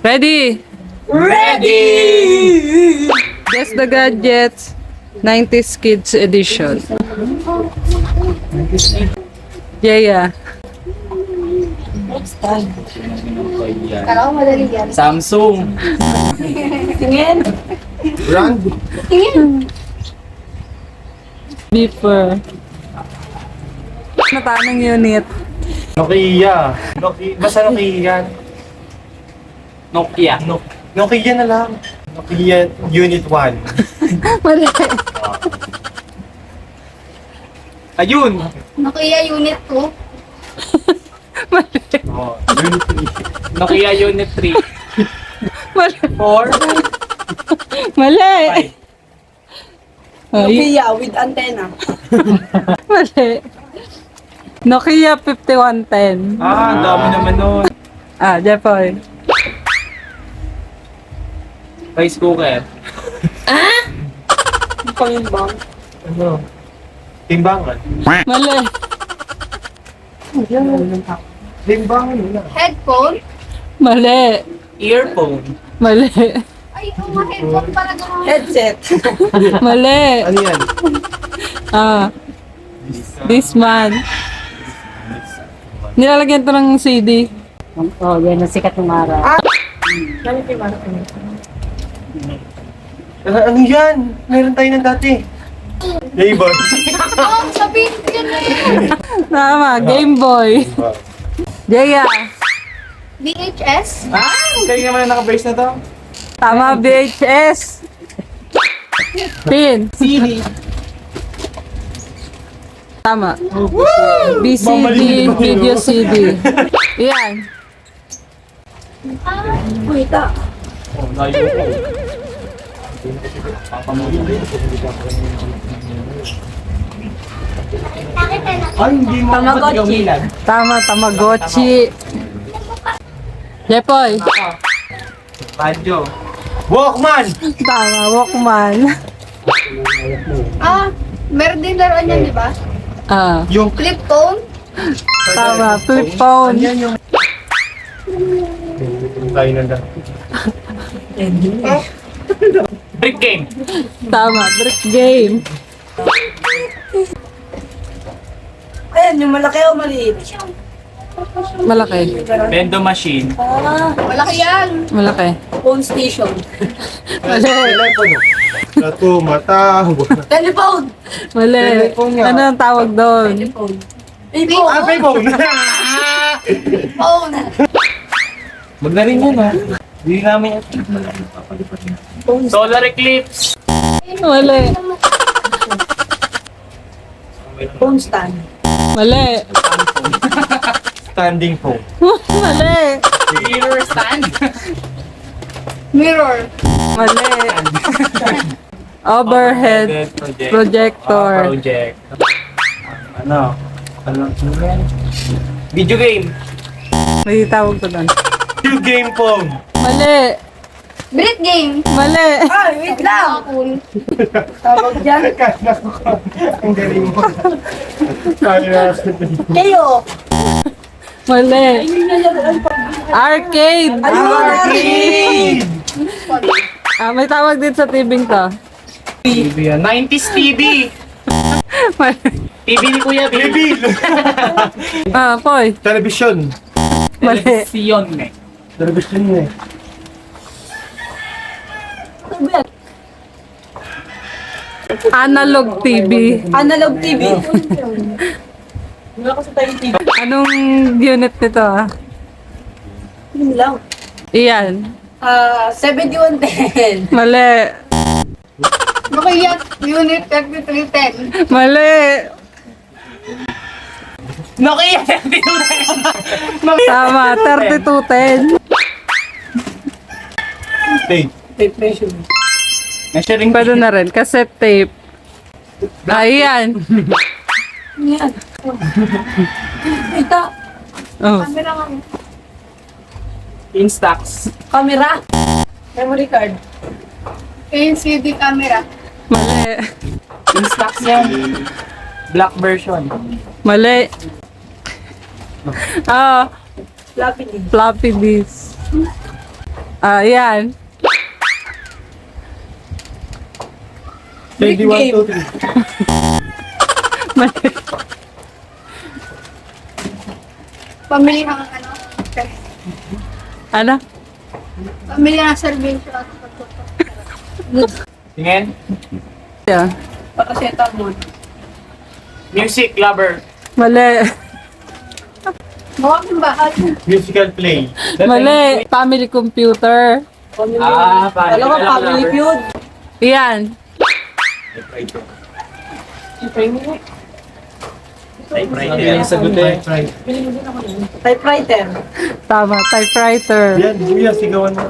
Ready? Ready! Guess the Gadgets 90s Kids Edition. Yeah. Kala ko madali yan. Samsung. Tingin. Brand. Tingin. Beeper. Natanong unit. Nokia. Basta Nokia. Nokia. Nokia na lang. Nokia Unit 1. Mali. Ayun! Nokia Unit 2. Mali. Oh, Unit 3. Nokia Unit 3. Mali. 4. Mali. Nokia with antenna. Mali. Nokia 5110. Ah, ang dami naman nun. Jepoy. Rice cooker. Pangimbang. Ano? Timbangan. Mali. Timbangan nila. Headphone. Mali. Earphone. Mali. Ay, yung mga headphone para gano'n. Headset. Mali. Ano yan? This man. Nilalagyan to ng CD. Oh, yan ang sikat ng araw. Ano yan? Meron tayo ng dati. Neighbor. Oh, sabihin ko yun na yun. Tama, Game Boy. Jaya. VHS. Kaya naman na naka-brace na to. Tama, VHS. Pin. CD. Tama. BCD, video CD. Yan. Wait ah. Oh, layo ko. Ay, hindi mo Tamagotchi. Tama, Tamagotchi. Jepoy. Radyo. Walkman! Tama, Walkman. Meron din laruan yan, di ba? Yung Flip phone. Tama, flip phone. Yan yung... Tayo na dati. Brick game. Tama, brick game. Ayan, yung malaki o maliit. Malaki. Bendo machine. Malaki yan. Malaki. Phone station. Mali. Telepono. Nato, mata. Telephone. Mali. Telephone nga. Ano ang tawag doon? Telephone. Ah, payphone! Phone. Wag na rin yun ha. Hindi namin Solar eclipse. Mali. Phone stand. Mali. Standing phone. Mali. Mirror stand. Mirror. Mali. Overhead projector. Project. Ano? Ano yan? Video game. May tawag ko doon. Video game phone. Mali. Brit game. Mali. Ay, wait lang. Cool. Tawag dyan. Ang galing mo. Kaya Kayo. Mali. Arcade. Ano ba Arcade! May tawag din sa tibing to. TV yan. 90s TV! Mali. TV ni Kuya Bill! Poy. Television. Mali. Television eh. Television eh. Analog TV. Analog TV. Wala kasi tayong TV. Anong unit nito Yun lang. Iyan. 7110. Mali. Nokia Unit 3310. Mali. Nokia! Tama, 3210. Tape. Tape measure. Measuring Pwede na rin. Cassette tape. Ayan. Yan. Ito. Oh. Camera nga. Instax. Camera. Memory card. LCD camera. Mali. Instax yan. Black version. Mali. Floppy disk. Floppy disk. Yan. Ready, 1, 2, 3. Mali. Pamilihang ano. Ano? Pamilihang servisyo at Tingin. Yan. Paracetamol. Music lover. Mali. Mawag yung bahay. Musical play. Mali. Family computer. Family. Family. Alam ko, family feud. Yan. Typewriter. Typewriter. Sagot eh. Typewriter. Tama. Typewriter. Yan, kuya, sigawan mo.